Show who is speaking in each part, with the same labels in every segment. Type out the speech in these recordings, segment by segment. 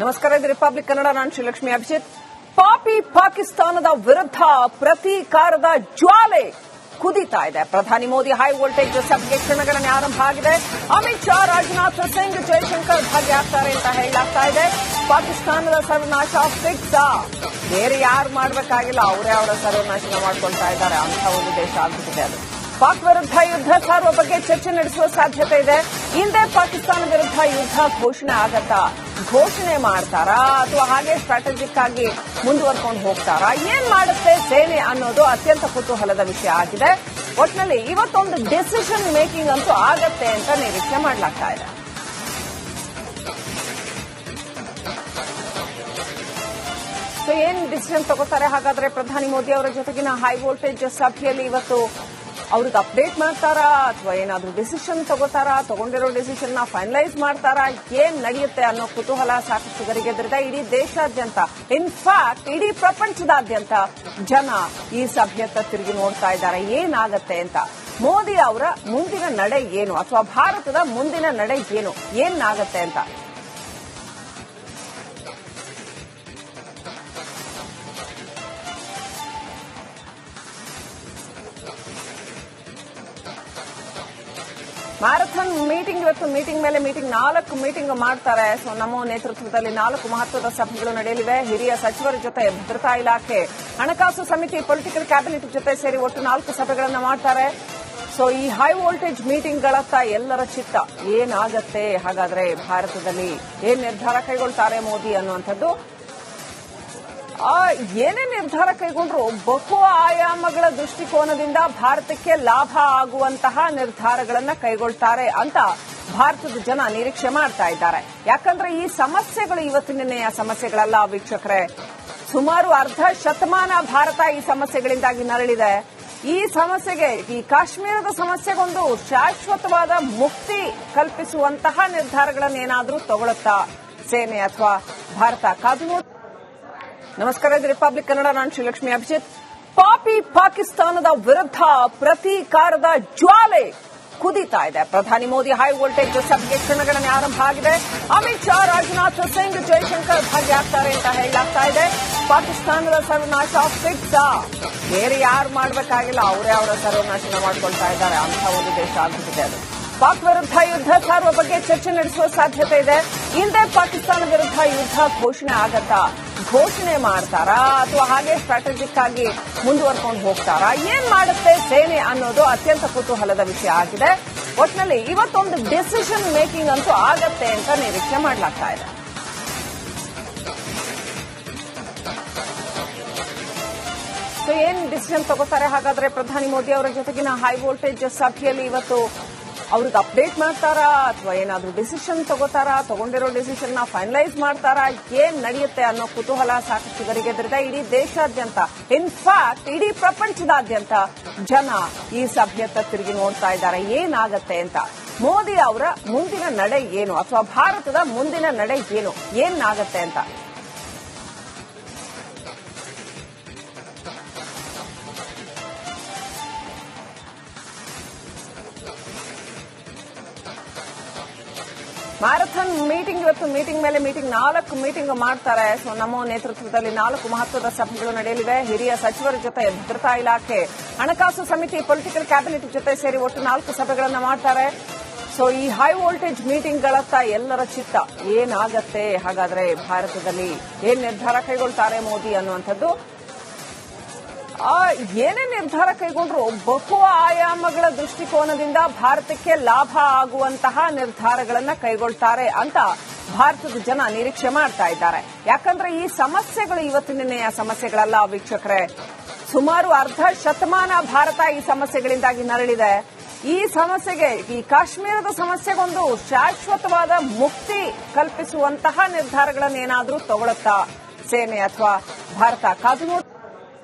Speaker 1: ನಮಸ್ಕಾರ, ಇದು ರಿಪಬ್ಲಿಕ್ ಕನ್ನಡ. ನಾನು ಶ್ರೀಲಕ್ಷ್ಮಿ ಅಭಿಜಿತ್. ಪಾಕಿಸ್ತಾನದ ವಿರುದ್ಧ ಪ್ರತೀಕಾರದ ಜ್ವಾಲೆ ಕುದಿತಾ ಇದೆ. ಪ್ರಧಾನಿ ಮೋದಿ ಹೈ ವೋಲ್ಟೇಜ್ ಸಭೆಗೆ ಕ್ಷಣಗಣನೆ ಆರಂಭ ಆಗಿದೆ. ಅಮಿತ್ ಶಾ, ರಾಜನಾಥ್ ಸಿಂಗ್, ಜೈಶಂಕರ್ ಭಾಗಿಯಾಗ್ತಾರೆ ಅಂತ ಹೇಳಲಾಗ್ತಾ ಇದೆ. ಪಾಕಿಸ್ತಾನದ ಸರ್ವನಾಶ ಫಿಕ್ಸ್. ಬೇರೆ ಯಾರು ಮಾಡಬೇಕಾಗಿಲ್ಲ, ಅವರೇ ಅವರ ಸರ್ವನಾಶನ ಮಾಡ್ಕೊಳ್ತಾ ಇದ್ದಾರೆ ಅಂತ ಒಂದು ದೇಶ ಆಗ್ಬಿಟ್ಟಿದೆ. ಅದು ಪಾಕ್ ವಿರುದ್ಧ ಯುದ್ಧ ಸಾರುವ ಬಗ್ಗೆ ಚರ್ಚೆ ನಡೆಸುವ ಸಾಧ್ಯತೆ ಇದೆ. ಹಿಂದೆ ಪಾಕಿಸ್ತಾನ ವಿರುದ್ಧ ಯುದ್ಧ ಘೋಷಣೆ ಆಗತ್ತಾ, ಘೋಷಣೆ ಮಾಡ್ತಾರಾ ಅಥವಾ ಹಾಗೆ ಸ್ಟ್ರಾಟಜಿಕ್ ಆಗಿ ಮುಂದುವರ್ಕೊಂಡು ಹೋಗ್ತಾರಾ, ಏನ್ ಮಾಡುತ್ತೆ ಸೇನೆ ಅನ್ನೋದು ಅತ್ಯಂತ ಕುತೂಹಲದ ವಿಷಯ ಆಗಿದೆ. ಒಟ್ಟಿನಲ್ಲಿ ಇವತ್ತೊಂದು ಡಿಸಿಷನ್ ಮೇಕಿಂಗ್ ಅಂತೂ ಆಗತ್ತೆ ಅಂತ ನಿರೀಕ್ಷೆ ಮಾಡಲಾಗ್ತಾ ಇದೆ. ಸೊ ಏನ್ ಡಿಸಿಷನ್ ತಗೋತಾರೆ ಹಾಗಾದ್ರೆ ಪ್ರಧಾನಿ ಮೋದಿ ಅವರ ಜೊತೆಗಿನ ಹೈ ವೋಲ್ಟೇಜ್ ಸಭೆಯಲ್ಲಿ ಇವತ್ತು ಅವ್ರಿಗೆ ಅಪ್ಡೇಟ್ ಮಾಡ್ತಾರಾ ಅಥವಾ ಏನಾದ್ರೂ ಡಿಸಿಷನ್ ತಗೋತಾರಾ, ತಗೊಂಡಿರೋ ಡಿಸಿಷನ್ ನ ಫೈನಲೈಸ್ ಮಾಡ್ತಾರಾ, ಏನ್ ನಡೆಯುತ್ತೆ ಅನ್ನೋ ಕುತೂಹಲ ಸಾಕಷ್ಟು ಗರಿಗೆದರಿದೆ ಇಡೀ ದೇಶಾದ್ಯಂತ. ಇನ್ಫ್ಯಾಕ್ಟ್ ಇಡೀ ಪ್ರಪಂಚದಾದ್ಯಂತ ಜನ ಈ ಸಭೆಯತ್ತ ತಿರುಗಿ ನೋಡ್ತಾ ಇದ್ದಾರೆ ಏನಾಗತ್ತೆ ಅಂತ. ಮೋದಿ ಅವರ ಮುಂದಿನ ನಡೆ ಏನು ಅಥವಾ ಭಾರತದ ಮುಂದಿನ ನಡೆ ಏನು, ಏನಾಗತ್ತೆ ಅಂತ. ಮ್ಯಾರಥಾನ್ ಮೀಟಿಂಗ್ ಇವತ್ತು ಮೀಟಿಂಗ್ ಮೇಲೆ ಮೀಟಿಂಗ್ 4 ಮೀಟಿಂಗ್ ಮಾಡ್ತಾರೆ. ಸೊ ನಮೋ ನೇತೃತ್ವದಲ್ಲಿ 4 ಮಹತ್ವದ ಸಭೆಗಳು ನಡೆಯಲಿವೆ. ಹಿರಿಯ ಸಚಿವರ ಜೊತೆ ಭದ್ರತಾ ಇಲಾಖೆ, ಹಣಕಾಸು ಸಮಿತಿ, ಪೊಲಿಟಿಕಲ್ ಕ್ಯಾಬಿನೆಟ್ ಜೊತೆ ಸೇರಿ ಒಟ್ಟು 4 ಸಭೆಗಳನ್ನು ಮಾಡ್ತಾರೆ. ಸೊ ಈ ಹೈ ವೋಲ್ಟೇಜ್ ಮೀಟಿಂಗ್ಗಳತ್ತ ಎಲ್ಲರ ಚಿತ್ತ ಏನಾಗತ್ತೆ, ಹಾಗಾದ್ರೆ ಭಾರತದಲ್ಲಿ ಏನ್ ನಿರ್ಧಾರ ಕೈಗೊಳ್ತಾರೆ ಮೋದಿ ಅನ್ನುವಂಥದ್ದು. ಏನೇ ನಿರ್ಧಾರ ಕೈಗೊಂಡ್ರು ಬಹು ಆಯಾಮಗಳ ದೃಷ್ಟಿಕೋನದಿಂದ ಭಾರತಕ್ಕೆ ಲಾಭ ಆಗುವಂತಹ ನಿರ್ಧಾರಗಳನ್ನ ಕೈಗೊಳ್ತಾರೆ ಅಂತ ಭಾರತದ ಜನ ನಿರೀಕ್ಷೆ ಮಾಡ್ತಾ ಇದ್ದಾರೆ. ಯಾಕಂದ್ರೆ ಈ ಸಮಸ್ಯೆಗಳು ಇವತ್ತಿನ ಸಮಸ್ಯೆಗಳಲ್ಲ ವೀಕ್ಷಕರೇ. ಸುಮಾರು ಅರ್ಧ ಶತಮಾನ ಭಾರತ ಈ ಸಮಸ್ಯೆಗಳಿಂದಾಗಿ ನರಳಿದೆ. ಈ ಸಮಸ್ಯೆಗೆ, ಈ ಕಾಶ್ಮೀರದ ಸಮಸ್ಯೆಗೊಂದು ಶಾಶ್ವತವಾದ ಮುಕ್ತಿ ಕಲ್ಪಿಸುವಂತಹ ನಿರ್ಧಾರಗಳನ್ನೇನಾದ್ರೂ ತಗೊಳುತ್ತಾ ಸೇನೆ ಅಥವಾ ಭಾರತ? ಕಾದು ನಮಸ್ಕಾರ, ಇದು ರಿಪಬ್ಲಿಕ್ ಕನ್ನಡ. ನಾನು ಶ್ರೀಲಕ್ಷ್ಮಿ ಅಭಿಜಿತ್. ಪಾಕಿಸ್ತಾನದ ವಿರುದ್ಧ ಪ್ರತೀಕಾರದ ಜ್ವಾಲೆ ಕುದಿತಾ ಇದೆ. ಪ್ರಧಾನಿ ಮೋದಿ ಹೈ ವೋಲ್ಟೇಜ್ ಸಭೆಗೆ ಕ್ಷಣಗಣನೆ ಆರಂಭ ಆಗಿದೆ. ಅಮಿತ್ ಶಾ, ರಾಜನಾಥ್ ಸಿಂಗ್, ಜೈಶಂಕರ್ ಭಾಗಿಯಾಗ್ತಾರೆ ಅಂತ ಹೇಳಲಾಗ್ತಾ ಇದೆ. ಪಾಕಿಸ್ತಾನದ ಸರ್ವನಾಶ ಫಿಕ್ಸ್. ಬೇರೆ ಯಾರು ಮಾಡಬೇಕಾಗಿಲ್ಲ, ಅವರೇ ಅವರ ಸರ್ವನಾಶನ ಮಾಡ್ಕೊಳ್ತಾ ಇದ್ದಾರೆ ಅಂತ ಒಂದು ದೇಶ ಆಗ್ಬಿಟ್ಟಿದೆ. ಅದು ಪಾಕ್ ವಿರುದ್ಧ ಯುದ್ಧ ಸಾರುವ ಬಗ್ಗೆ ಚರ್ಚೆ ನಡೆಸುವ ಸಾಧ್ಯತೆ ಇದೆ. ಹಿಂದೆ ಪಾಕಿಸ್ತಾನ ವಿರುದ್ಧ ಯುದ್ಧ ಘೋಷಣೆ ಆಗತ್ತಾ, ಘೋಷಣೆ ಮಾಡ್ತಾರಾ ಅಥವಾ ಹಾಗೆ ಸ್ಟ್ರಾಟಜಿಕ್ ಆಗಿ ಮುಂದುವರ್ಕೊಂಡು ಹೋಗ್ತಾರಾ, ಏನ್ ಮಾಡುತ್ತೆ ಸೇನೆ ಅನ್ನೋದು ಅತ್ಯಂತ ಕುತೂಹಲದ ವಿಷಯ ಆಗಿದೆ. ಒಟ್ಟಿನಲ್ಲಿ ಇವತ್ತೊಂದು ಡಿಸಿಷನ್ ಮೇಕಿಂಗ್ ಅಂತೂ ಆಗತ್ತೆ ಅಂತ ನಿರೀಕ್ಷೆ ಮಾಡಲಾಗ್ತಾ ಇದೆ. ಸೊ ಏನ್ ಡಿಸಿಷನ್ ತಗೋತಾರೆ ಹಾಗಾದ್ರೆ ಪ್ರಧಾನಿ ಮೋದಿ ಅವರ ಜೊತೆಗಿನ ಹೈ ವೋಲ್ಟೇಜ್ ಸಭೆಯಲ್ಲಿ ಇವತ್ತು ಅವ್ರಿಗೆ ಅಪ್ಡೇಟ್ ಮಾಡ್ತಾರಾ ಅಥವಾ ಏನಾದ್ರೂ ಡಿಸಿಷನ್ ತಗೋತಾರಾ, ತಗೊಂಡಿರೋ ಡಿಸಿಷನ್ ನ ಫೈನಲೈಸ್ ಮಾಡ್ತಾರಾ, ಏನ್ ನಡೆಯುತ್ತೆ ಅನ್ನೋ ಕುತೂಹಲ ಸಾಕಷ್ಟು ಗರಿಗೆದರಿದೆ ಇಡೀ ದೇಶಾದ್ಯಂತ. ಇನ್ಫ್ಯಾಕ್ಟ್ ಇಡೀ ಪ್ರಪಂಚದಾದ್ಯಂತ ಜನ ಈ ಸಭೆಯತ್ತ ತಿರುಗಿ ನೋಡ್ತಾ ಇದ್ದಾರೆ ಏನಾಗತ್ತೆ ಅಂತ. ಮೋದಿ ಅವರ ಮುಂದಿನ ನಡೆ ಏನು ಅಥವಾ ಭಾರತದ ಮುಂದಿನ ನಡೆ ಏನು, ಏನಾಗತ್ತೆ ಅಂತ. ಮ್ಯಾರಥಾನ್ ಮೀಟಿಂಗ್ ಇವತ್ತು ಮೀಟಿಂಗ್ ಮೇಲೆ ಮೀಟಿಂಗ್ 4 ಮೀಟಿಂಗ್ ಮಾಡ್ತಾರೆ. ಸೊ ನಮೋ ನೇತೃತ್ವದಲ್ಲಿ 4 ಮಹತ್ವದ ಸಭೆಗಳು ನಡೆಯಲಿವೆ. ಹಿರಿಯ ಸಚಿವರ ಜೊತೆ ಭದ್ರತಾ ಇಲಾಖೆ, ಹಣಕಾಸು ಸಮಿತಿ, ಪೊಲಿಟಿಕಲ್ ಕ್ಯಾಬಿನೆಟ್ ಜೊತೆ ಸೇರಿ ಒಟ್ಟು 4 ಸಭೆಗಳನ್ನು ಮಾಡ್ತಾರೆ. ಸೊ ಈ ಹೈ ವೋಲ್ಟೇಜ್ ಮೀಟಿಂಗ್ಗಳತ್ತ ಎಲ್ಲರ ಚಿತ್ತ ಏನಾಗತ್ತೆ, ಹಾಗಾದ್ರೆ ಭಾರತದಲ್ಲಿ ಏನ್ ನಿರ್ಧಾರ ಕೈಗೊಳ್ತಾರೆ ಮೋದಿ ಅನ್ನುವಂಥದ್ದು. ಏನೇ ನಿರ್ಧಾರ ಕೈಗೊಂಡ್ರು ಬಹು ಆಯಾಮಗಳ ದೃಷ್ಟಿಕೋನದಿಂದ ಭಾರತಕ್ಕೆ ಲಾಭ ಆಗುವಂತಹ ನಿರ್ಧಾರಗಳನ್ನ ಕೈಗೊಳ್ತಾರೆ ಅಂತ ಭಾರತದ ಜನ ನಿರೀಕ್ಷೆ ಮಾಡ್ತಾ ಇದ್ದಾರೆ. ಯಾಕಂದ್ರೆ ಈ ಸಮಸ್ಯೆಗಳು ಇವತ್ತಿನ ಸಮಸ್ಯೆಗಳಲ್ಲ ವೀಕ್ಷಕರೇ. ಸುಮಾರು ಅರ್ಧ ಶತಮಾನ ಭಾರತ ಈ ಸಮಸ್ಯೆಗಳಿಂದಾಗಿ ನರಳಿದೆ. ಈ ಸಮಸ್ಯೆಗೆ, ಈ ಕಾಶ್ಮೀರದ ಸಮಸ್ಯೆಗೊಂದು ಶಾಶ್ವತವಾದ ಮುಕ್ತಿ ಕಲ್ಪಿಸುವಂತಹ ನಿರ್ಧಾರಗಳನ್ನೇನಾದ್ರೂ ತಗೊಳುತ್ತಾ ಸೇನೆ ಅಥವಾ ಭಾರತ? ಕಾದು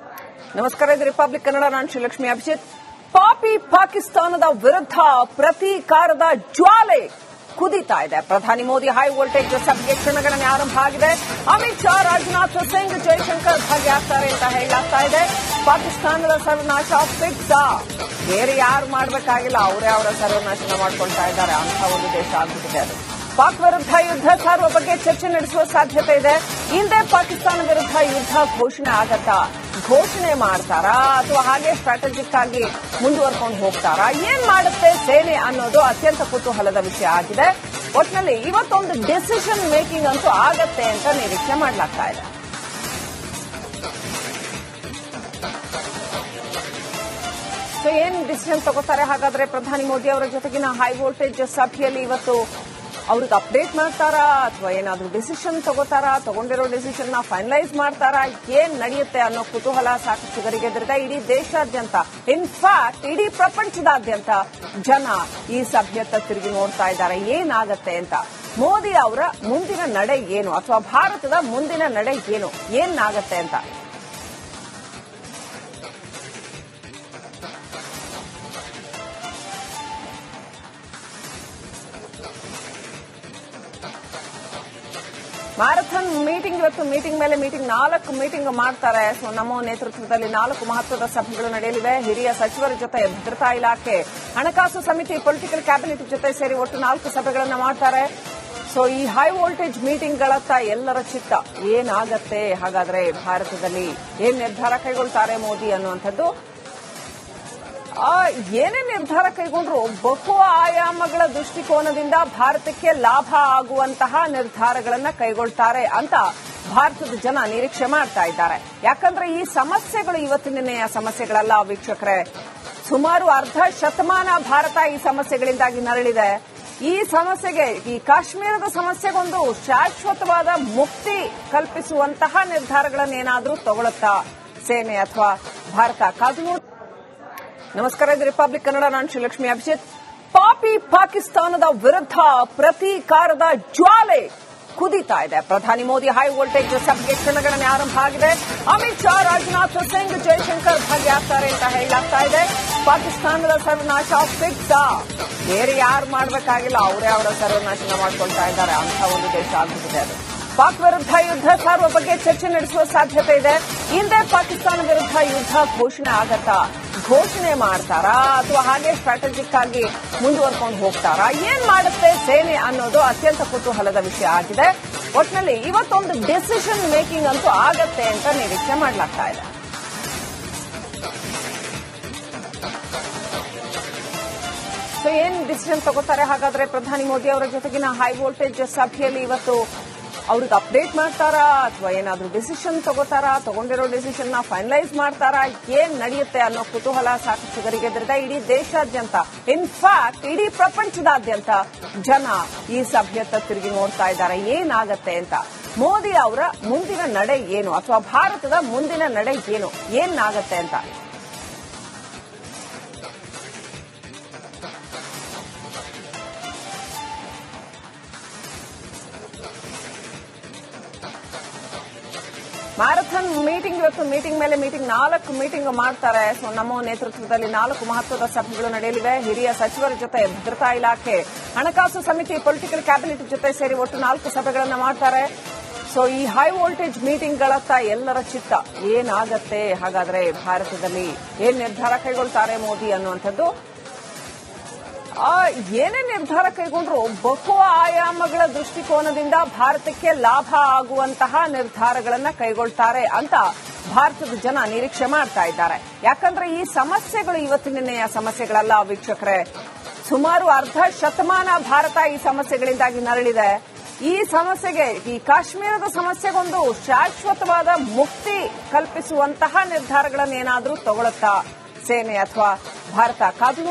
Speaker 1: ನಮಸ್ಕಾರ, ಇದು ರಿಪಬ್ಲಿಕ್ ಕನ್ನಡ. ನಾನು ಶ್ರೀಲಕ್ಷ್ಮಿ ಅಭಿಜಿತ್. ಪಾಕಿಸ್ತಾನದ ವಿರುದ್ಧ ಪ್ರತೀಕಾರದ ಜ್ವಾಲೆ ಕುದಿತಾ ಇದೆ. ಪ್ರಧಾನಿ ಮೋದಿ ಹೈ ವೋಲ್ಟೇಜ್ ಸಭೆಗೆ ಕ್ಷಣಗಣನೆ ಆರಂಭ ಆಗಿದೆ. ಅಮಿತ್ ಶಾ, ರಾಜನಾಥ್ ಸಿಂಗ್, ಜೈಶಂಕರ್ ಭಾಗಿಯಾಗ್ತಾರೆ ಅಂತ ಹೇಳಲಾಗ್ತಾ ಇದೆ. ಪಾಕಿಸ್ತಾನದ ಸರ್ವನಾಶ ಫಿಕ್ಸ್. ಬೇರೆ ಯಾರು ಮಾಡಬೇಕಾಗಿಲ್ಲ, ಅವರೇ ಅವರ ಸರ್ವನಾಶನ ಮಾಡ್ಕೊಳ್ತಾ ಇದ್ದಾರೆ ಅಂತ ಒಂದು ದೇಶ ಆಗ್ಬಿಟ್ಟಿದೆ. ಅದು ಪಾಕ್ ವಿರುದ್ಧ ಯುದ್ಧ ಸಾರುವ ಬಗ್ಗೆ ಚರ್ಚೆ ನಡೆಸುವ ಸಾಧ್ಯತೆ ಇದೆ. ಹಿಂದೆ ಪಾಕಿಸ್ತಾನ ವಿರುದ್ಧ ಯುದ್ಧ ಘೋಷಣೆ ಆಗತ್ತಾ, ಘೋಷಣೆ ಮಾಡ್ತಾರಾ ಅಥವಾ ಹಾಗೆ ಸ್ಟ್ರಾಟಜಿಕ್ ಆಗಿ ಮುಂದುವರ್ಕೊಂಡು ಹೋಗ್ತಾರಾ, ಏನ್ ಮಾಡುತ್ತೆ ಸೇನೆ ಅನ್ನೋದು ಅತ್ಯಂತ ಕುತೂಹಲದ ವಿಷಯ ಆಗಿದೆ. ಒಟ್ಟಿನಲ್ಲಿ ಇವತ್ತೊಂದು ಡಿಸಿಷನ್ ಮೇಕಿಂಗ್ ಅಂತೂ ಆಗತ್ತೆ ಅಂತ ನಿರೀಕ್ಷೆ ಮಾಡಲಾಗ್ತಾ ಇದೆ. ಏನ್ ಡಿಸಿಷನ್ ತಗೋತಾರೆ ಹಾಗಾದ್ರೆ? ಪ್ರಧಾನಿ ಮೋದಿ ಅವರ ಜೊತೆಗಿನ ಹೈ ವೋಲ್ಟೇಜ್ ಸಭೆಯಲ್ಲಿ ಇವತ್ತು ಅವ್ರಿಗೆ ಅಪ್ಡೇಟ್ ಮಾಡ್ತಾರಾ ಅಥವಾ ಏನಾದ್ರೂ ಡಿಸಿಷನ್ ತಗೋತಾರಾ, ತಗೊಂಡಿರೋ ಡಿಸಿಷನ್ ನ ಫೈನಲೈಸ್ ಮಾಡ್ತಾರಾ, ಏನ್ ನಡೆಯುತ್ತೆ ಅನ್ನೋ ಕುತೂಹಲ ಸಾಕಷ್ಟು ಗರಿಗೆದರಿದೆ ಇಡೀ ದೇಶಾದ್ಯಂತ. ಇನ್ಫ್ಯಾಕ್ಟ್ ಇಡೀ ಪ್ರಪಂಚದಾದ್ಯಂತ ಜನ ಈ ಸಭೆಯತ್ತ ತಿರುಗಿ ನೋಡ್ತಾ ಇದ್ದಾರೆ ಏನಾಗತ್ತೆ ಅಂತ. ಮೋದಿ ಅವರ ಮುಂದಿನ ನಡೆ ಏನು ಅಥವಾ ಭಾರತದ ಮುಂದಿನ ನಡೆ ಏನು, ಏನಾಗತ್ತೆ ಅಂತ. ಮ್ಯಾರಥಾನ್ ಮೀಟಿಂಗ್ ಇವತ್ತು ಮೀಟಿಂಗ್ ಮೇಲೆ ಮೀಟಿಂಗ್ 4 ಮೀಟಿಂಗ್ ಮಾಡ್ತಾರೆ. ಸೊ ನಮೋ ನೇತೃತ್ವದಲ್ಲಿ 4 ಮಹತ್ವದ ಸಭೆಗಳು ನಡೆಯಲಿವೆ. ಹಿರಿಯ ಸಚಿವರ ಜೊತೆ ಭದ್ರತಾ ಇಲಾಖೆ, ಹಣಕಾಸು ಸಮಿತಿ, ಪೊಲಿಟಿಕಲ್ ಕ್ಯಾಬಿನೆಟ್ ಜೊತೆ ಸೇರಿ ಒಟ್ಟು 4 ಸಭೆಗಳನ್ನು ಮಾಡ್ತಾರೆ. ಸೊ ಈ ಹೈ ವೋಲ್ಟೇಜ್ ಮೀಟಿಂಗ್ಗಳತ್ತ ಎಲ್ಲರ ಚಿತ್ತ ಏನಾಗತ್ತೆ ಹಾಗಾದ್ರೆ, ಭಾರತದಲ್ಲಿ ಏನ್ ನಿರ್ಧಾರ ಕೈಗೊಳ್ತಾರೆ ಮೋದಿ ಅನ್ನುವಂಥದ್ದು. ಏನೇ ನಿರ್ಧಾರ ಕೈಗೊಂಡ್ರು ಬಹು ಆಯಾಮಗಳ ದೃಷ್ಟಿಕೋನದಿಂದ ಭಾರತಕ್ಕೆ ಲಾಭ ಆಗುವಂತಹ ನಿರ್ಧಾರಗಳನ್ನ ಕೈಗೊಳ್ತಾರೆ ಅಂತ ಭಾರತದ ಜನ ನಿರೀಕ್ಷೆ ಮಾಡ್ತಾ ಇದ್ದಾರೆ. ಯಾಕಂದ್ರೆ ಈ ಸಮಸ್ಯೆಗಳು ಇವತ್ತಿನ ಸಮಸ್ಯೆಗಳಲ್ಲ ವೀಕ್ಷಕರೇ. ಸುಮಾರು ಅರ್ಧ ಶತಮಾನ ಭಾರತ ಈ ಸಮಸ್ಯೆಗಳಿಂದಾಗಿ ನರಳಿದೆ. ಈ ಸಮಸ್ಯೆಗೆ, ಈ ಕಾಶ್ಮೀರದ ಸಮಸ್ಯೆಗೊಂದು ಶಾಶ್ವತವಾದ ಮುಕ್ತಿ ಕಲ್ಪಿಸುವಂತಹ ನಿರ್ಧಾರಗಳನ್ನೇನಾದ್ರೂ ತಗೊಳುತ್ತಾ ಸೇನೆ ಅಥವಾ ಭಾರತ? ಕಾದು ನಮಸ್ಕಾರ, ಇದು ರಿಪಬ್ಲಿಕ್ ಕನ್ನಡ, ನಾನು ಶ್ರೀಲಕ್ಷ್ಮಿ ಅಭಿಜಿತ್. ಪಾಕಿಸ್ತಾನದ ವಿರುದ್ಧ ಪ್ರತೀಕಾರದ ಜ್ವಾಲೆ ಕುದೀತಾ ಇದೆ. ಪ್ರಧಾನಿ ಮೋದಿ ಹೈ ವೋಲ್ಟೇಜ್ ಸಭೆಗೆ ಕ್ಷಣಗಣನೆ ಆರಂಭ ಆಗಿದೆ. ಅಮಿತ್ ಶಾ, ರಾಜನಾಥ್ ಸಿಂಗ್, ಜೈಶಂಕರ್ ಭಾಗಿಯಾಗ್ತಾರೆ ಅಂತ ಹೇಳಲಾಗ್ತಾ ಇದೆ. ಪಾಕಿಸ್ತಾನದ ಸರ್ವನಾಶ ಫಿಕ್ಸ್, ಬೇರೆ ಯಾರು ಮಾಡಬೇಕಾಗಿಲ್ಲ, ಅವರೇ ಅವರ ಸರ್ವನಾಶನ ಮಾಡ್ಕೊಳ್ತಾ ಇದ್ದಾರೆ. ಅಂತ ಒಂದು ದೇಶ ಆಗುತ್ತಿದೆ ಅದು. ಪಾಕ್ ವಿರುದ್ಧ ಯುದ್ಧ ಸಾರುವ ಬಗ್ಗೆ ಚರ್ಚೆ ನಡೆಸುವ ಸಾಧ್ಯತೆ ಇದೆ. ಹಿಂದೆ ಪಾಕಿಸ್ತಾನ ವಿರುದ್ಧ ಯುದ್ಧ ಘೋಷಣೆ ಆಗತ್ತಾ, ಘೋಷಣೆ ಮಾಡ್ತಾರಾ ಅಥವಾ ಹಾಗೆ ಸ್ಟ್ರಾಟಜಿಕ್ ಆಗಿ ಮುಂದುವರ್ಕೊಂಡು ಹೋಗ್ತಾರಾ, ಏನ್ ಮಾಡುತ್ತೆ ಸೇನೆ ಅನ್ನೋದು ಅತ್ಯಂತ ಕುತೂಹಲದ ವಿಷಯ ಆಗಿದೆ. ಒಟ್ಟಿನಲ್ಲಿ ಇವತ್ತೊಂದು ಡಿಸಿಷನ್ ಮೇಕಿಂಗ್ ಅಂತೂ ಆಗತ್ತೆ ಅಂತ ನಿರೀಕ್ಷೆ ಮಾಡಲಾಗ್ತಾ ಇದೆ. ಸೊ ಏನ್ ಡಿಸಿಷನ್ ತಗೋತಾರೆ ಹಾಗಾದ್ರೆ? ಪ್ರಧಾನಿ ಮೋದಿ ಅವರ ಜೊತೆಗಿನ ಹೈ ವೋಲ್ಟೇಜ್ ಸಭೆಯಲ್ಲಿ ಇವತ್ತು ಅವ್ರಿಗೆ ಅಪ್ಡೇಟ್ ಮಾಡ್ತಾರಾ ಅಥವಾ ಏನಾದ್ರೂ ಡಿಸಿಷನ್ ತಗೋತಾರಾ, ತಗೊಂಡಿರೋ ಡಿಸಿಷನ್ ನ ಫೈನಲೈಸ್ ಮಾಡ್ತಾರಾ, ಏನ್ ನಡೆಯುತ್ತೆ ಅನ್ನೋ ಕುತೂಹಲ ಸಾಕಷ್ಟು ಗರಿಗೆದರಿದೆ ಇಡೀ ದೇಶಾದ್ಯಂತ. ಇನ್ಫ್ಯಾಕ್ಟ್ ಇಡೀ ಪ್ರಪಂಚದಾದ್ಯಂತ ಜನ ಈ ಸಭೆಯತ್ತ ತಿರುಗಿ ನೋಡ್ತಾ ಇದ್ದಾರೆ ಏನಾಗತ್ತೆ ಅಂತ. ಮೋದಿ ಅವರ ಮುಂದಿನ ನಡೆ ಏನು ಅಥವಾ ಭಾರತದ ಮುಂದಿನ ನಡೆ ಏನು, ಏನಾಗತ್ತೆ ಅಂತ. ಮ್ಯಾರಥಾನ್ ಮೀಟಿಂಗ್ ಇವತ್ತು ಮೀಟಿಂಗ್ ಮೇಲೆ ಮೀಟಿಂಗ್ 4 ಮೀಟಿಂಗ್ ಮಾಡ್ತಾರೆ. ಸೊ ನಮೋ ನೇತೃತ್ವದಲ್ಲಿ 4 ಮಹತ್ವದ ಸಭೆಗಳು ನಡೆಯಲಿವೆ. ಹಿರಿಯ ಸಚಿವರ ಜೊತೆ ಭದ್ರತಾ ಇಲಾಖೆ, ಹಣಕಾಸು ಸಮಿತಿ, ಪೊಲಿಟಿಕಲ್ ಕ್ಯಾಬಿನೆಟ್ ಜೊತೆ ಸೇರಿ ಒಟ್ಟು 4 ಸಭೆಗಳನ್ನು ಮಾಡ್ತಾರೆ. ಸೊ ಈ ಹೈ ವೋಲ್ಟೇಜ್ ಮೀಟಿಂಗ್ಗಳತ್ತ ಎಲ್ಲರ ಚಿತ್ತ ಏನಾಗತ್ತೆ ಹಾಗಾದ್ರೆ, ಭಾರತದಲ್ಲಿ ಏನ್ ನಿರ್ಧಾರ ಕೈಗೊಳ್ತಾರೆ ಮೋದಿ ಅನ್ನುವಂಥದ್ದು. ಏನೇ ನಿರ್ಧಾರ ಕೈಗೊಂಡ್ರು ಬಹು ಆಯಾಮಗಳ ದೃಷ್ಟಿಕೋನದಿಂದ ಭಾರತಕ್ಕೆ ಲಾಭ ಆಗುವಂತಹ ನಿರ್ಧಾರಗಳನ್ನ ಕೈಗೊಳ್ತಾರೆ ಅಂತ ಭಾರತದ ಜನ ನಿರೀಕ್ಷೆ ಮಾಡ್ತಾ ಇದ್ದಾರೆ. ಯಾಕಂದ್ರೆ ಈ ಸಮಸ್ಯೆಗಳು ಇವತ್ತಿನ ಸಮಸ್ಯೆಗಳಲ್ಲ ವೀಕ್ಷಕರೇ. ಸುಮಾರು ಅರ್ಧ ಶತಮಾನ ಭಾರತ ಈ ಸಮಸ್ಯೆಗಳಿಂದಾಗಿ ನರಳಿದೆ. ಈ ಸಮಸ್ಯೆಗೆ, ಈ ಕಾಶ್ಮೀರದ ಸಮಸ್ಯೆಗೊಂದು ಶಾಶ್ವತವಾದ ಮುಕ್ತಿ ಕಲ್ಪಿಸುವಂತಹ ನಿರ್ಧಾರಗಳನ್ನೇನಾದ್ರೂ ತಗೊಳುತ್ತಾ ಸೇನೆ ಅಥವಾ ಭಾರತ? ಕಾದು